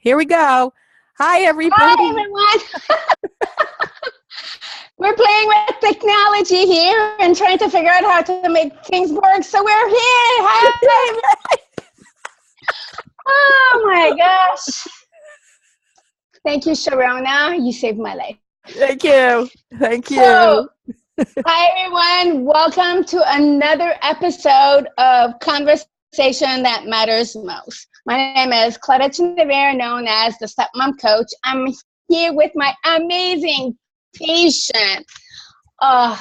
Here we go. Hi, Hi, everybody. everyone. We're playing with technology here and trying to figure out how to make things work. So we're here. Hi. Oh my gosh. Thank you, Sharona. You saved my life. Thank you. Thank So, you. hi, everyone. Welcome to another episode of Conversation That Matters Most. My name is Claudette Chenevert, known as the Stepmom Coach. I'm here with my amazing patient. Oh,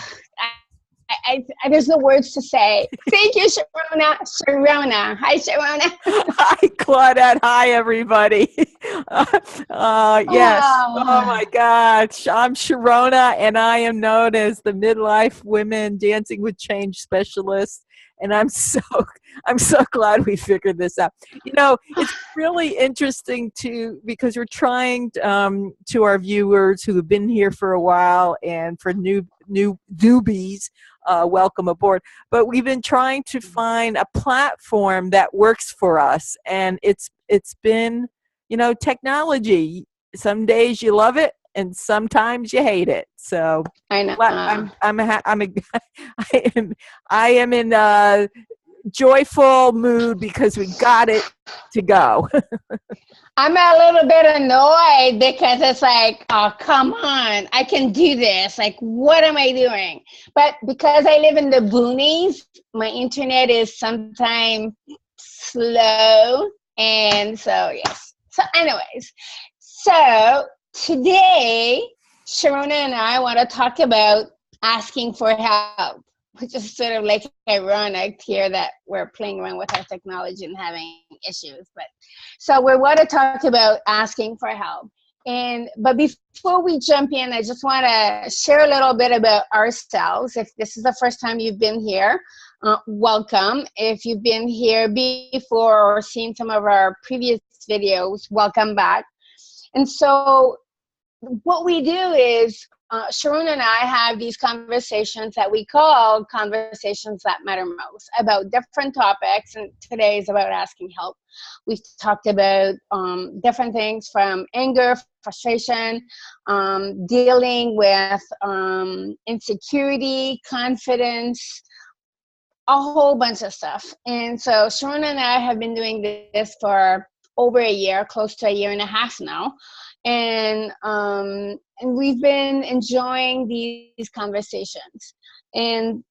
there's no words to say. Thank you, Sharona. Sharona. Hi, Sharona. Hi, Claudette. Hi, everybody. Yes. Oh, Oh, my gosh. I'm Sharona, and I am known as the Midlife Women Dancing with Change Specialist. And I'm so glad we figured this out. It's really interesting because we're trying to our viewers who have been here for a while, and for newbies, welcome aboard. But we've been trying to find a platform that works for us, and it's been, technology. Some days you love it, and sometimes you hate it. So I know. I am in a joyful mood because we got it to go. I'm a little bit annoyed because it's like, oh, come on, I can do this. Like, what am I doing? But because I live in the boonies, my internet is sometimes slow. And so, yes. So, anyways, so today, Sharona and I want to talk about asking for help, which is sort of like ironic here that we're playing around with our technology and having issues. But so we want to talk about asking for help. But before we jump in, I just want to share a little bit about ourselves. If this is the first time you've been here, welcome. If you've been here before or seen some of our previous videos, welcome back. And so what we do is Sharona and I have these conversations that we call conversations that matter most about different topics, and today is about asking help. We've talked about different things from anger, frustration, dealing with insecurity, confidence, a whole bunch of stuff. And so Sharona and I have been doing this for over a year, close to a year and a half now. And we've been enjoying these conversations. And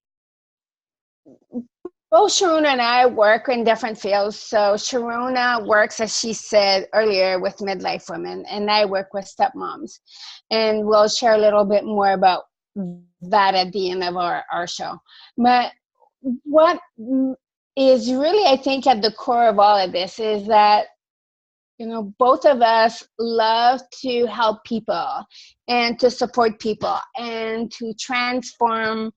both Sharona and I work in different fields. So Sharona works, as she said earlier, with midlife women, and I work with stepmoms. And we'll share a little bit more about that at the end of our show. But what is really, I think, at the core of all of this is that both of us love to help people and to support people and to transform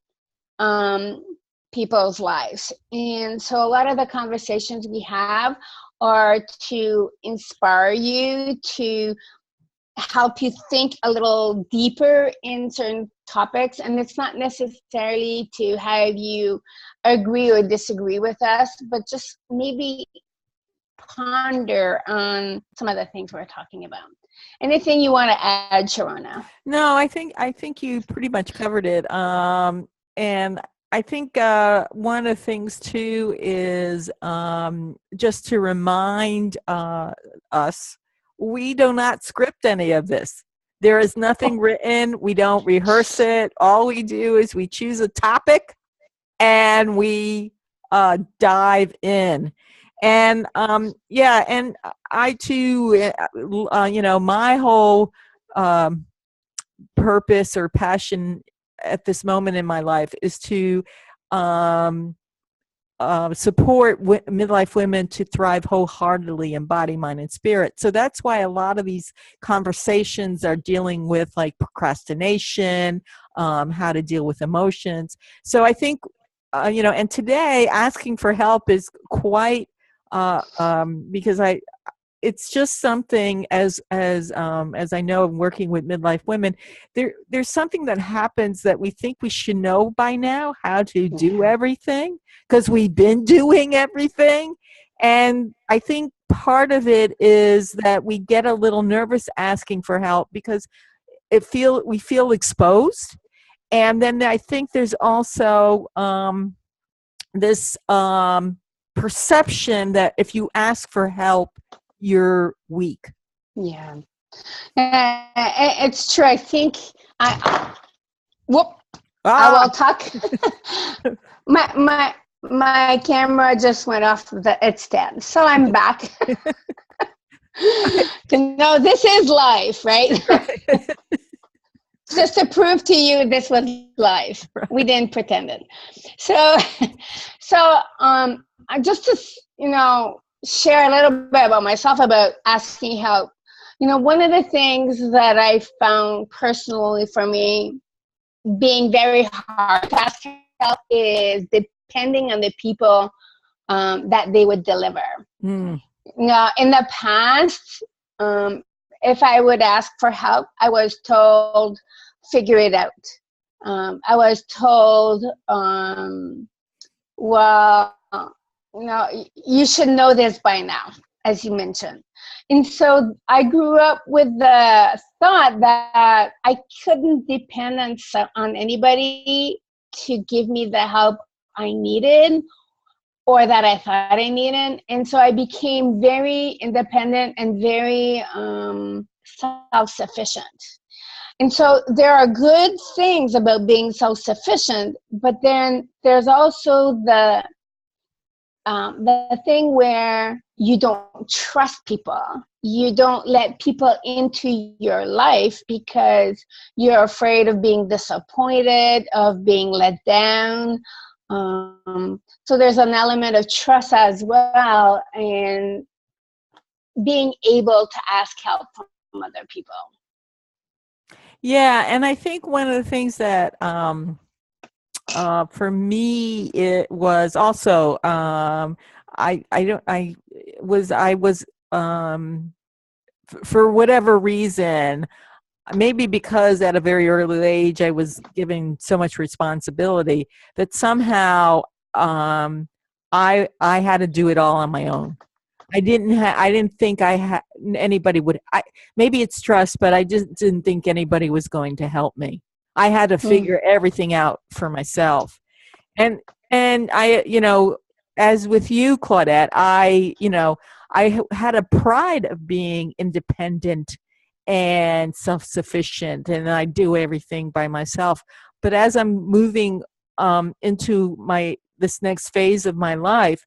people's lives. And so a lot of the conversations we have are to inspire you, to help you think a little deeper in certain topics. And it's not necessarily to have you agree or disagree with us, but just maybe ponder on some of the things we're talking about. Anything you want to add, Sharona? No, I think you pretty much covered it. And I think one of the things too is just to remind us, we do not script any of this. There is nothing written. We don't rehearse it. All we do is we choose a topic and we dive in. And and I too, my whole purpose or passion at this moment in my life is to support midlife women to thrive wholeheartedly in body, mind, and spirit. So that's why a lot of these conversations are dealing with like procrastination, how to deal with emotions. So I think, and today asking for help is quite because it's just something as I know, working with midlife women, there's something that happens that we think we should know by now how to do everything because we've been doing everything. And I think part of it is that we get a little nervous asking for help because we feel exposed. And then I think there's also this perception that if you ask for help, you're weak. Yeah. It's true. I think whoop. I will talk. my camera just went off its stand, so I'm back. No, this is life, right? Just to prove to you this was live. We didn't pretend it. So just to share a little bit about myself about asking help. One of the things that I found personally for me being very hard to ask help is depending on the people that they would deliver. In the past, if I would ask for help, I was told, figure it out. I was told, well, you should know this by now, as you mentioned. And so I grew up with the thought that I couldn't depend on anybody to give me the help I needed or that I thought I needed. And so I became very independent and very self-sufficient. And so there are good things about being self-sufficient, but then there's also the thing where you don't trust people. You don't let people into your life because you're afraid of being disappointed, of being let down. So there's an element of trust as well, and being able to ask help from other people. Yeah, and I think one of the things that for me it was also for whatever reason, maybe because at a very early age I was given so much responsibility that somehow I had to do it all on my own. I didn't think anybody would. Maybe it's trust, but I just didn't think anybody was going to help me. I had to figure everything out for myself. And I, as with you, Claudette, I had a pride of being independent and self-sufficient, and I do everything by myself. But as I'm moving into this next phase of my life,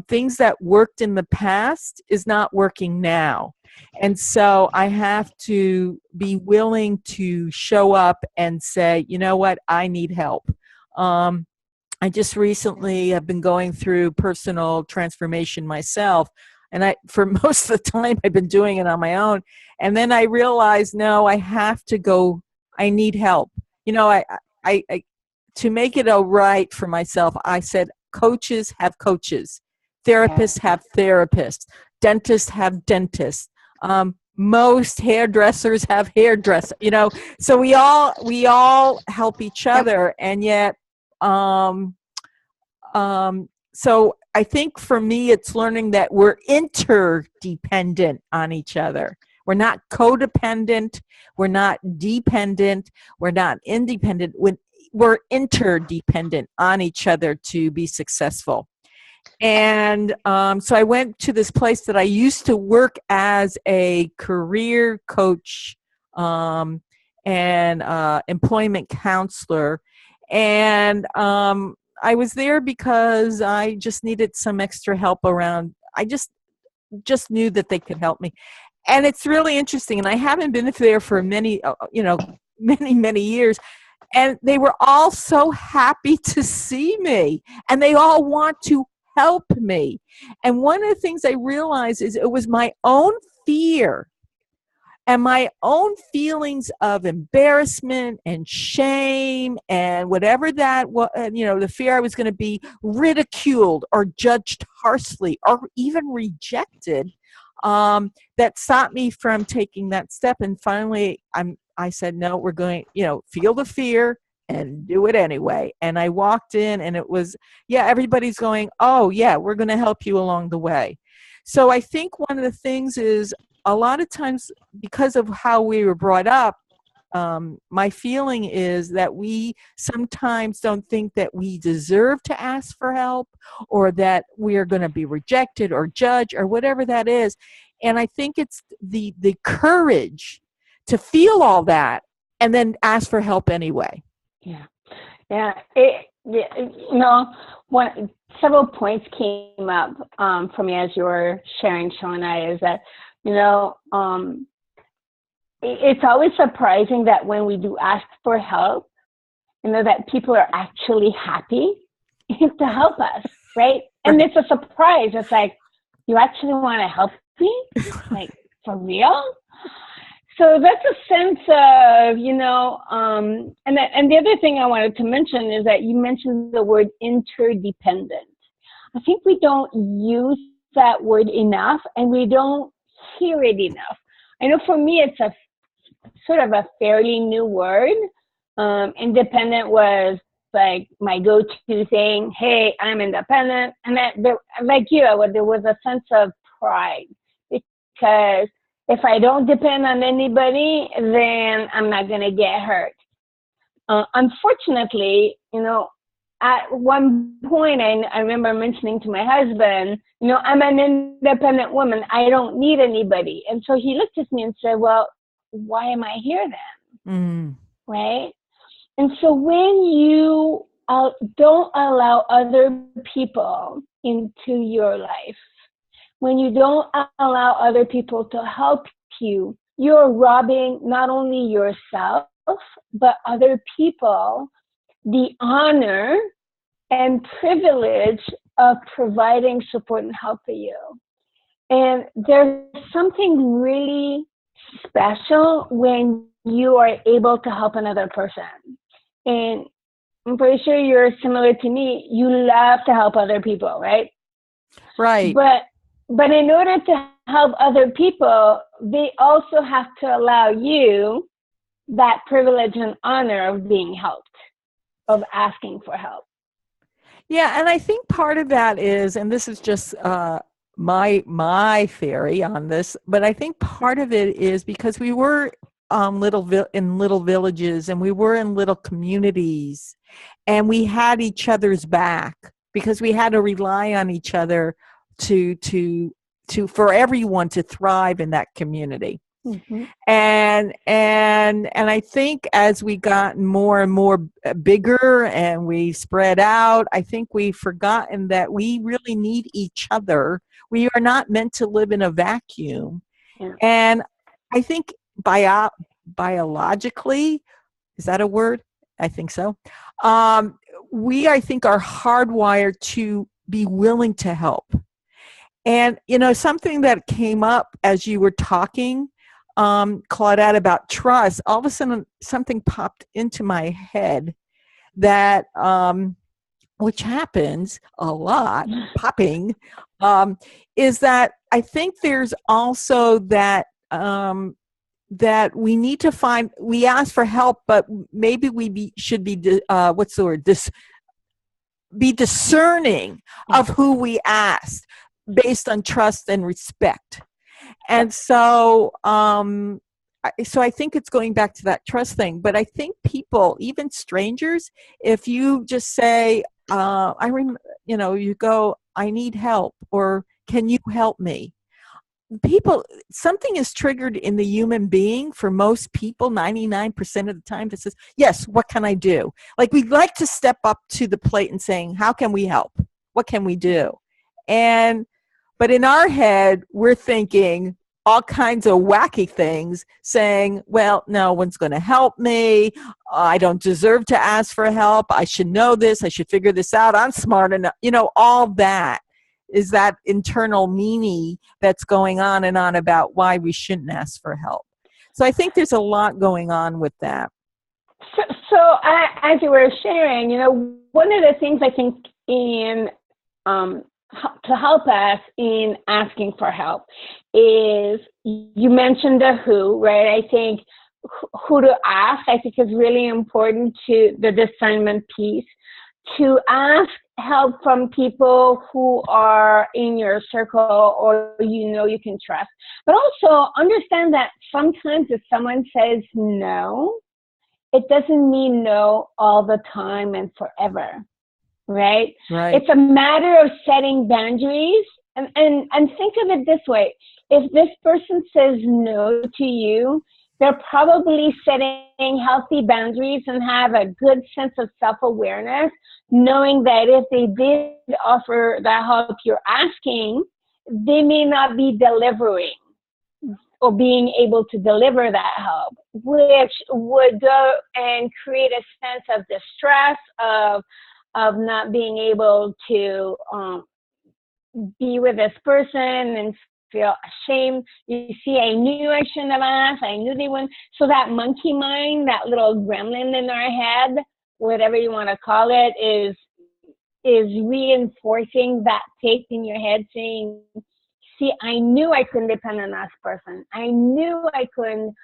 things that worked in the past is not working now. And so I have to be willing to show up and say, you know what, I need help. I just recently have been going through personal transformation myself. And for most of the time, I've been doing it on my own. And then I realized, no, I have to go, I need help. To make it all right for myself, I said, coaches have coaches. Therapists have therapists. Dentists have dentists. Most hairdressers have hairdressers. So we all help each other, and yet, so I think for me, it's learning that we're interdependent on each other. We're not codependent. We're not dependent. We're not independent. We're interdependent on each other to be successful. And so I went to this place that I used to work as a career coach and employment counselor. And I was there because I just needed some extra help around. I just knew that they could help me. And it's really interesting. And I haven't been there for many years. And they were all so happy to see me. And they all want to help me. And one of the things I realized is it was my own fear and my own feelings of embarrassment and shame and whatever that was, the fear I was going to be ridiculed or judged harshly or even rejected, that stopped me from taking that step. And finally, I said, no, we're going, feel the fear and do it anyway. And I walked in and it was, everybody's going, oh yeah, we're going to help you along the way. So I think one of the things is a lot of times because of how we were brought up, my feeling is that we sometimes don't think that we deserve to ask for help, or that we are going to be rejected or judged or whatever that is. And I think it's the courage to feel all that and then ask for help anyway. Yeah. Yeah. Several points came up for me as you were sharing, Sharona, is that, it's always surprising that when we do ask for help, that people are actually happy to help us, right? And it's a surprise. It's like, you actually want to help me? Like, for real? So that's a sense of, and the other thing I wanted to mention is that you mentioned the word interdependent. I think we don't use that word enough, and we don't hear it enough. I know for me, it's a sort of a fairly new word. Independent was like my go-to thing. Hey, I'm independent. And like you, there was a sense of pride, because if I don't depend on anybody, then I'm not going to get hurt. Unfortunately, at one point, I remember mentioning to my husband, I'm an independent woman. I don't need anybody. And so he looked at me and said, well, why am I here then? Right? And so when you don't allow other people into your life, when you don't allow other people to help you, you're robbing not only yourself, but other people the honor and privilege of providing support and help for you. And there's something really special when you are able to help another person. And I'm pretty sure you're similar to me. You love to help other people, right? Right. But in order to help other people, they also have to allow you that privilege and honor of being helped, of asking for help. Yeah, and I think part of that is, and this is just my theory on this, but I think part of it is because we were in little villages, and we were in little communities, and we had each other's back because we had to rely on each other to for everyone to thrive in that community. Mm-hmm. And I think as we got more and more bigger and we spread out, I think we've forgotten that we really need each other. We are not meant to live in a vacuum. Yeah. And I think biologically, is that a word? I think so. I think are hardwired to be willing to help. And, something that came up as you were talking, Claudette, about trust, all of a sudden something popped into my head that, which happens a lot, popping, is that I think there's also that, that we need to we ask for help, but maybe we should be, be discerning of who we asked based on trust and respect. And so, so I think it's going back to that trust thing. But I think people, even strangers, if you just say, you go, I need help, or can you help me? Something is triggered in the human being for most people, 99% of the time, that says, yes, what can I do? Like, we'd like to step up to the plate and saying, how can we help? What can we do? But in our head, we're thinking all kinds of wacky things, saying, well, no one's going to help me. I don't deserve to ask for help. I should know this. I should figure this out. I'm smart enough. All that is that internal meanie that's going on and on about why we shouldn't ask for help. So I think there's a lot going on with that. So as you were sharing, one of the things I think to help us in asking for help is, you mentioned the who, right? I think who to ask, I think, is really important to the discernment piece. to ask help from people who are in your circle or you can trust. But also understand that sometimes if someone says no, it doesn't mean no all the time and forever, right? Right. It's a matter of setting boundaries. And think of it this way. If this person says no to you, they're probably setting healthy boundaries and have a good sense of self-awareness, knowing that if they did offer the help you're asking, they may not be delivering or being able to deliver that help, which would go and create a sense of distress, of not being able to be with this person and feel ashamed. You see, I knew I shouldn't have asked. I knew they wouldn't. So that monkey mind, that little gremlin in our head, whatever you want to call it, is reinforcing that tape in your head saying, see, I knew I couldn't depend on this person. I knew I couldn't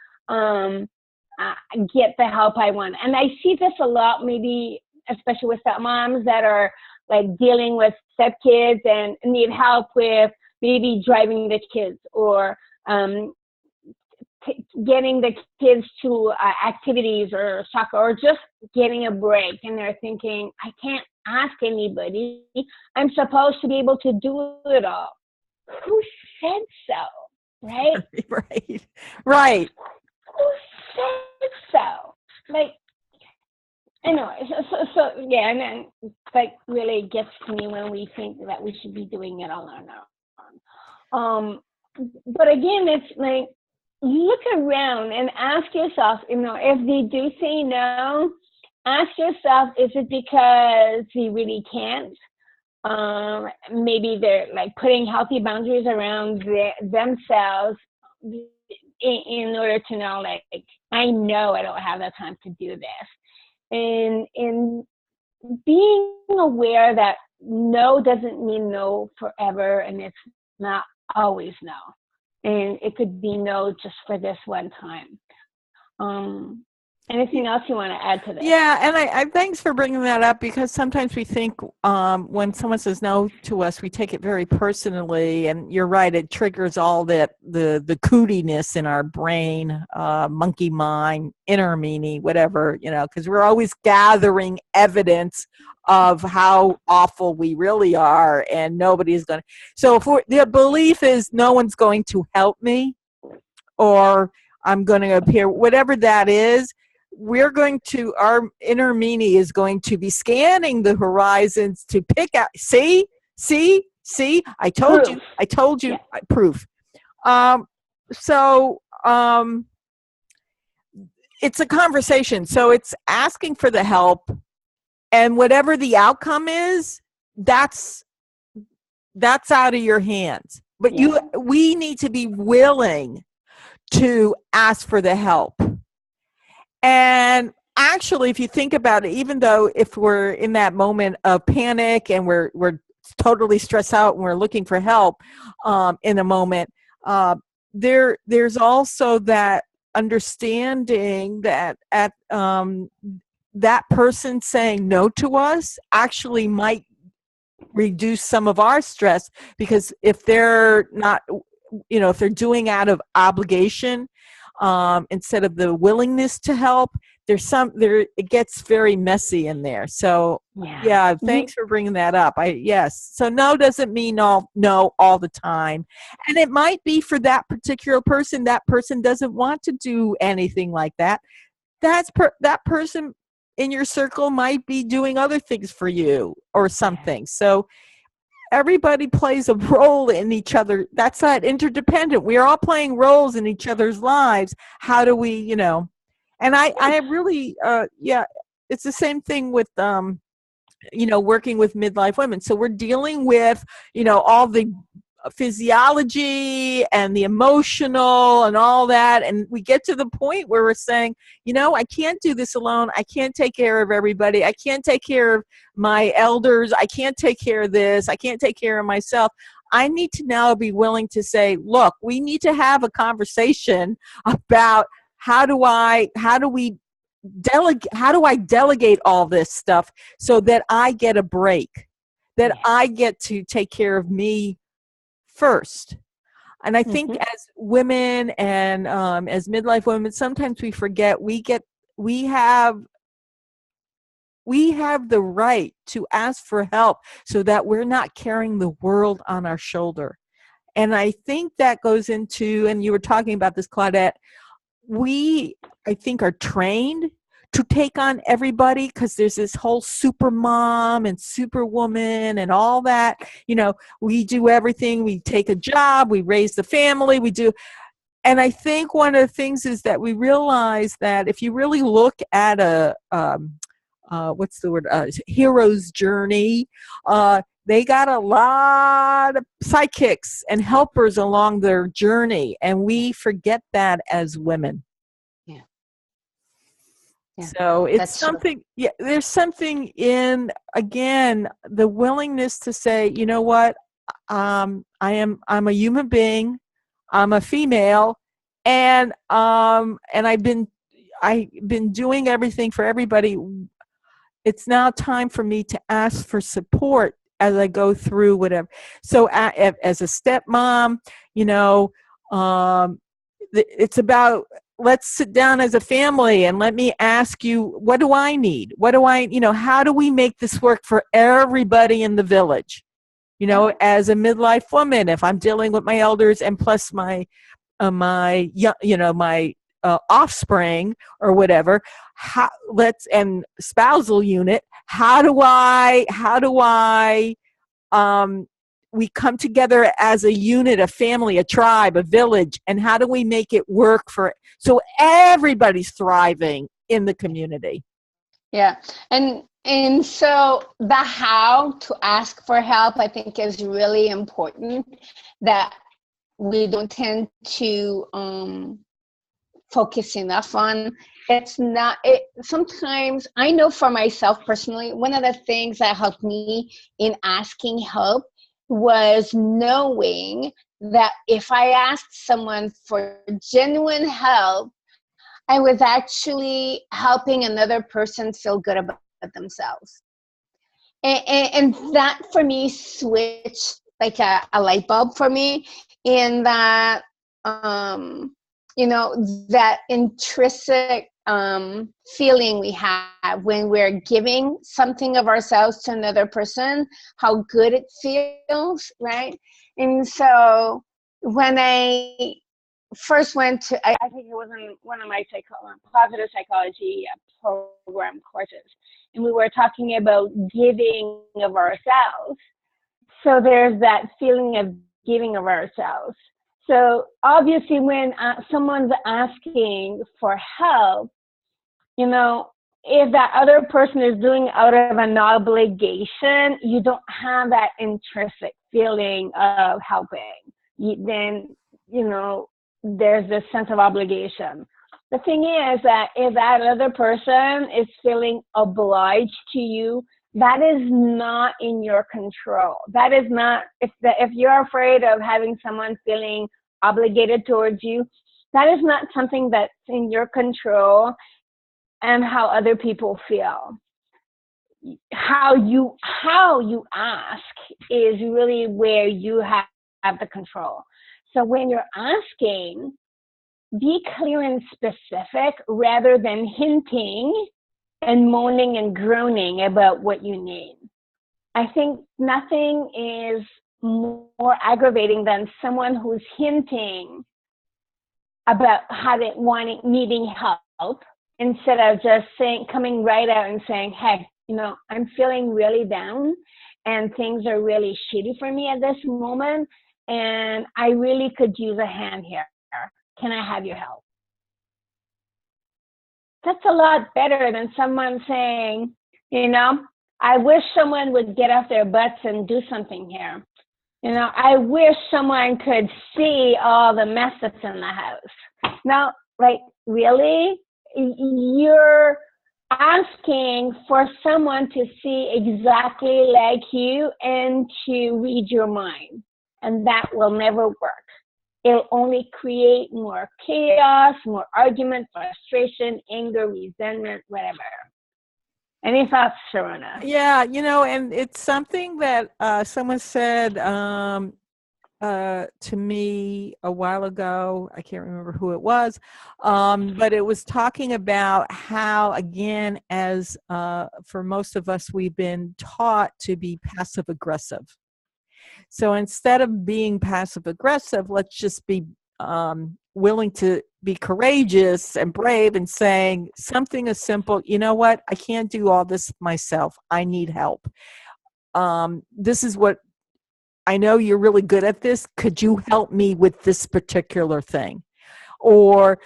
get the help I want. And I see this a lot, maybe especially with stepmoms that are like dealing with stepkids and need help with maybe driving the kids or getting the kids to activities or soccer or just getting a break. And they're thinking, I can't ask anybody. I'm supposed to be able to do it all. Who said so? Right? Right. Right. Who said so? Like, anyway, so yeah, and then like really gets to me when we think that we should be doing it all on our own. But again, it's like, look around and ask yourself, if they do say no, ask yourself, is it because they really can't? Maybe they're like putting healthy boundaries around themselves in order to know, like, I know I don't have the time to do this. And being aware that no doesn't mean no forever, and it's not always no. And it could be no just for this one time. Anything else you want to add to this? Yeah, and I thanks for bringing that up, because sometimes we think when someone says no to us, we take it very personally, and you're right, it triggers all that the cootiness in our brain, monkey mind, inner meaning, whatever, because we're always gathering evidence of how awful we really are, and nobody's going to. So if the belief is no one's going to help me, or I'm going to appear, whatever that is, our inner meanie is going to be scanning the horizons to pick out, see, I told you, Yeah. Proof. It's a conversation. So it's asking for the help, and whatever the outcome is, that's out of your hands. But we need to be willing to ask for the help. And actually, if you think about it, even though if we're in that moment of panic and we're totally stressed out and we're looking for help in a moment, there's also that understanding that that person saying no to us actually might reduce some of our stress, because if they're not, if they're doing out of obligation, instead of the willingness to help, it gets very messy in there. So yeah, thanks for bringing that up. So no doesn't mean no all the time, and it might be for that particular person. That person doesn't want to do anything like that. That person in your circle might be doing other things for you or something. So everybody plays a role in each other. That's not interdependent. We are all playing roles in each other's lives. How do we, and I really, it's the same thing with, working with midlife women. So we're dealing with, all the physiology and the emotional and all that. And we get to the point where we're saying, I can't do this alone. I can't take care of everybody. I can't take care of my elders. I can't take care of this. I can't take care of myself. I need to now be willing to say, look, we need to have a conversation about how do we how do I delegate all this stuff so that I get a break, that I get to take care of me first? And I think as women and as midlife women, sometimes we forget we have the right to ask for help so that we're not carrying the world on our shoulder. And I think that goes into, and you were talking about this, Claudette, I think, are trained to take on everybody because there's this whole super mom and superwoman and all that. We do everything. We take a job, we raise the family, we do. And I think one of the things is that we realize that if you really look at a, what's the word, hero's journey, they got a lot of sidekicks and helpers along their journey, and we forget that as women. Yeah, so it's something, there's something in, again, the willingness to say, you know what, I'm a human being, I'm a female, and I've been doing everything for everybody. It's now time for me to ask for support as I go through whatever. So as a stepmom, it's about, let's sit down as a family and let me ask you, what do I need? How do we make this work for everybody in the village? As a midlife woman, if I'm dealing with my elders and plus my offspring or whatever, and spousal unit, how do I we come together as a unit, a family, a tribe, a village, and how do we make it work so everybody's thriving in the community? Yeah. And so the how to ask for help, I think, is really important, that we don't tend to focus enough on. Sometimes, I know for myself personally, one of the things that helped me in asking help was knowing that if I asked someone for genuine help, I was actually helping another person feel good about themselves. And that for me switched like a light bulb for me, in that, that intrinsic feeling we have when we're giving something of ourselves to another person, how good it feels, right? And so when I first went to, I think it was in one of my positive psychology program courses, and we were talking about giving of ourselves. So there's that feeling of giving of ourselves. So obviously when someone's asking for help, if that other person is doing out of an obligation, you don't have that intrinsic feeling of helping. Then, there's this sense of obligation. The thing is that if that other person is feeling obliged to you, that is not in your control. That is not, if you're afraid of having someone feeling obligated towards you, that is not something that's in your control, and how other people feel. How you ask is really where you have the control. So when you're asking, be clear and specific rather than hinting and moaning and groaning about what you need. I think nothing is more aggravating than someone who's hinting about needing help, instead of just coming right out and saying, hey, I'm feeling really down and things are really shitty for me at this moment, and I really could use a hand here. Can I have your help? That's a lot better than someone saying, I wish someone would get off their butts and do something here. I wish someone could see all the mess that's in the house. Now, really? You're asking for someone to see exactly like you and to read your mind, and that will never work. it'll only create more chaos, more argument, frustration, anger, resentment, whatever. Any thoughts, Sharona? Yeah, and it's something that someone said to me a while ago. I can't remember who it was, but it was talking about how, again, as for most of us, we've been taught to be passive aggressive. So instead of being passive aggressive, let's just be willing to be courageous and brave and saying something as simple, you know what, I can't do all this myself. I need help. This is what I know you're really good at this. Could you help me with this particular thing? Or,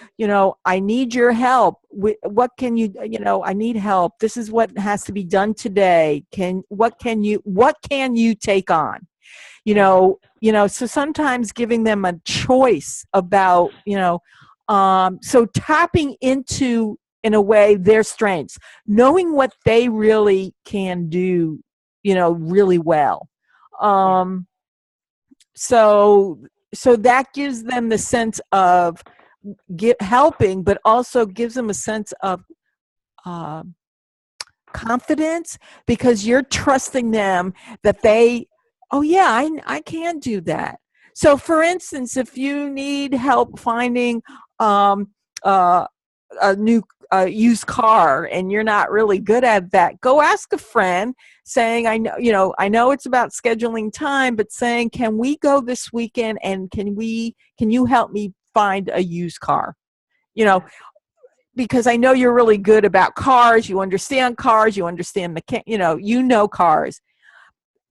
I need your help. What can you, I need help. This is what has to be done today. What can you take on? So sometimes giving them a choice about, so tapping into, in a way, their strengths, knowing what they really can do, really well. So that gives them the sense of helping, but also gives them a sense of confidence, because you're trusting them that oh yeah, I can do that. So for instance, if you need help finding a new used car and you're not really good at that, go ask a friend, saying, I know it's about scheduling time, but saying, can we go this weekend, and can you help me find a used car? Because I know you're really good about cars, you understand cars, you understand cars.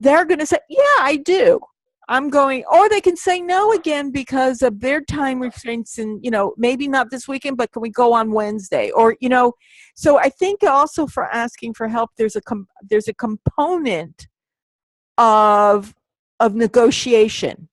They're going to say, yeah, I do. I'm going, or they can say no again because of their time restraints, and, maybe not this weekend, but can we go on Wednesday? Or, so I think also for asking for help, there's a component of negotiation.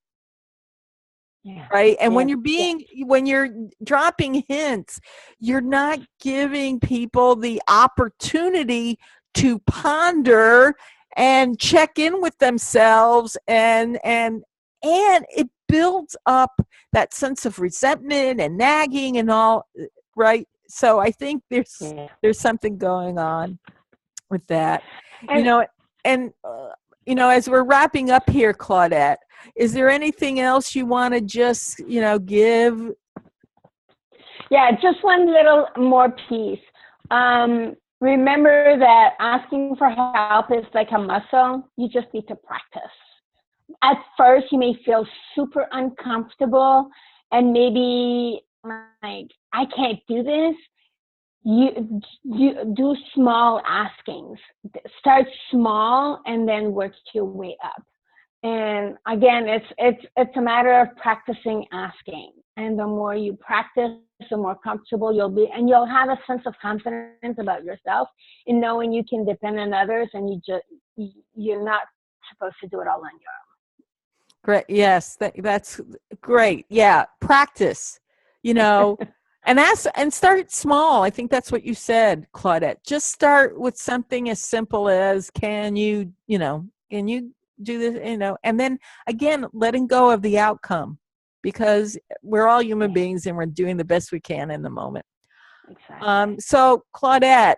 Yeah. Right. And when you're dropping hints, you're not giving people the opportunity to ponder and check in with themselves, and it builds up that sense of resentment and nagging and all, right? So I think there's something going on with that. And as we're wrapping up here, Claudette, is there anything else you want to just, give? Yeah, just one little more piece. Remember that asking for help is like a muscle. You just need to practice. At first, you may feel super uncomfortable and maybe like, I can't do this. You do small askings. Start small and then work your way up. And again, it's a matter of practicing asking. And the more you practice, the more comfortable you'll be, and you'll have a sense of confidence about yourself in knowing you can depend on others, and you're not supposed to do it all on your own. Great. Yes, that's great. Yeah, practice. And start small. I think that's what you said, Claudette. Just start with something as simple as, can you do this, and then again, letting go of the outcome, because we're all human beings and we're doing the best we can in the moment. Exactly. So Claudette,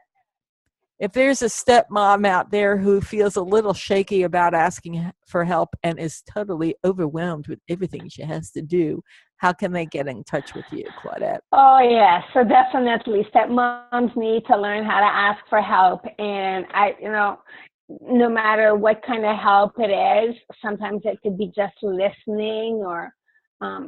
if there's a stepmom out there who feels a little shaky about asking for help and is totally overwhelmed with everything she has to do, how can they get in touch with you, Claudette? Oh, yeah. So definitely stepmoms need to learn how to ask for help. And no matter what kind of help it is, sometimes it could be just listening or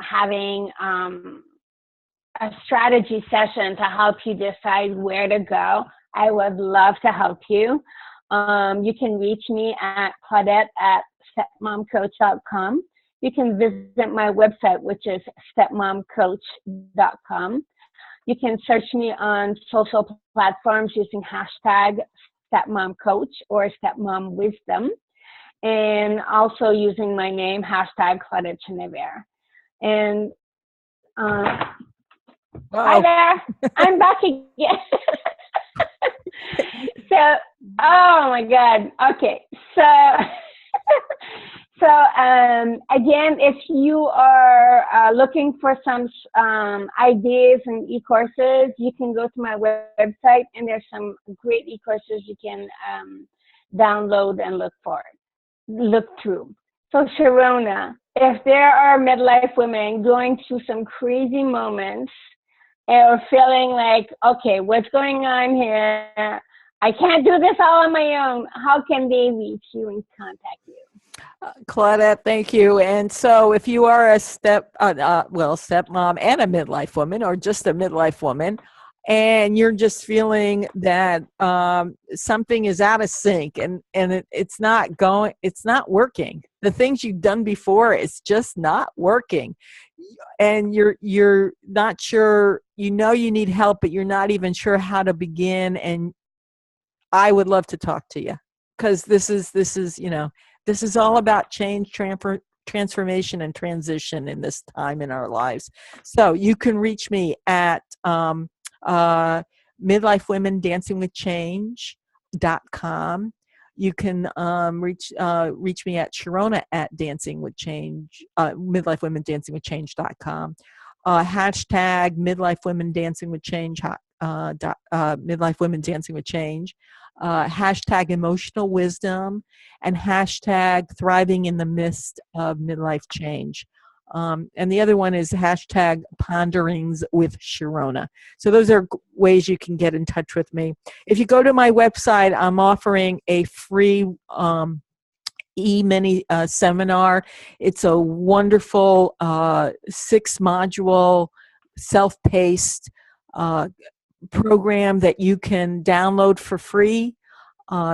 having a strategy session to help you decide where to go. I would love to help you. You can reach me at Claudette@stepmomcoach.com. You can visit my website, which is stepmomcoach.com. You can search me on social platforms using hashtag stepmomcoach or stepmomwisdom, and also using my name, hashtag Claudette Chenevert. And hi there, I'm back again. So, oh my God. Okay. So, So again, if you are looking for some ideas and e-courses, you can go to my website, and there's some great e-courses you can download and look through. So Sharona, if there are midlife women going through some crazy moments or feeling like, okay, what's going on here? I can't do this all on my own. How can they reach you and contact you? Claudette, thank you. And so if you are a stepmom and a midlife woman, or just a midlife woman, and you're just feeling that something is out of sync, and it's not working. The things you've done before, it's just not working. And you're not sure, you need help, but you're not even sure how to begin. And I would love to talk to you, because this is all about change, transformation, and transition in this time in our lives. So you can reach me at midlifewomendancingwithchange.com. You can reach me at Sharona at midlifewomendancingwithchange.com. Hashtag midlifewomendancingwithchange. Midlife Women Dancing with Change. Hashtag emotional wisdom, and hashtag thriving in the midst of midlife change. And the other one is hashtag ponderings with Sharona. So those are ways you can get in touch with me. If you go to my website, I'm offering a free e-mini seminar. It's a wonderful 6-module self-paced program that you can download for free.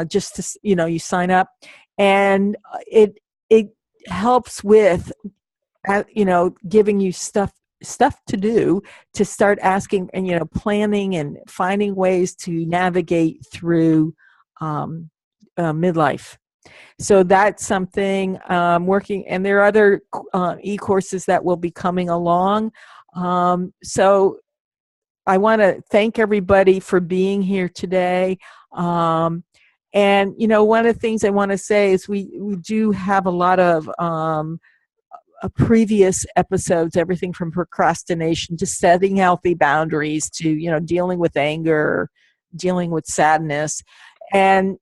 Just to, you sign up, and it helps with giving you stuff to do, to start asking and planning and finding ways to navigate through midlife. So that's something working, and there are other e-courses that will be coming along. So I want to thank everybody for being here today. And one of the things I want to say is we do have a lot of previous episodes, everything from procrastination to setting healthy boundaries to dealing with anger, dealing with sadness. And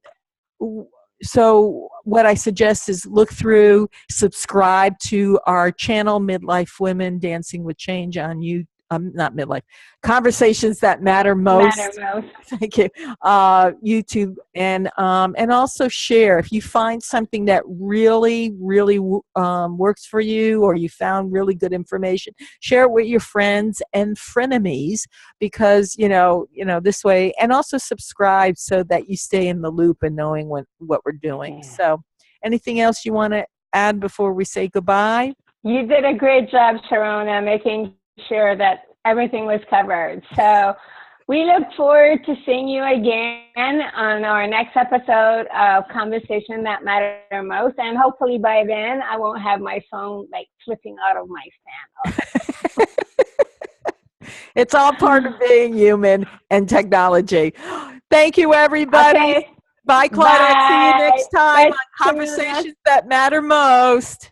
so what I suggest is look through, subscribe to our channel, Midlife Women Dancing with Change on YouTube. Not midlife, Conversations That Matter Most. Thank you. YouTube, and also share. If you find something that really, really works for you, or you found really good information, share it with your friends and frenemies, because this way, and also subscribe so that you stay in the loop and knowing what we're doing. Yeah. So, anything else you want to add before we say goodbye? You did a great job, Sharona, making sure that everything was covered. So we look forward to seeing you again on our next episode of Conversation That Matter Most. And hopefully by then I won't have my phone flipping out of my stand. It's all part of being human and technology. Thank you, everybody. Okay. Bye, Claudette. See you next time on Conversations That Matter Most.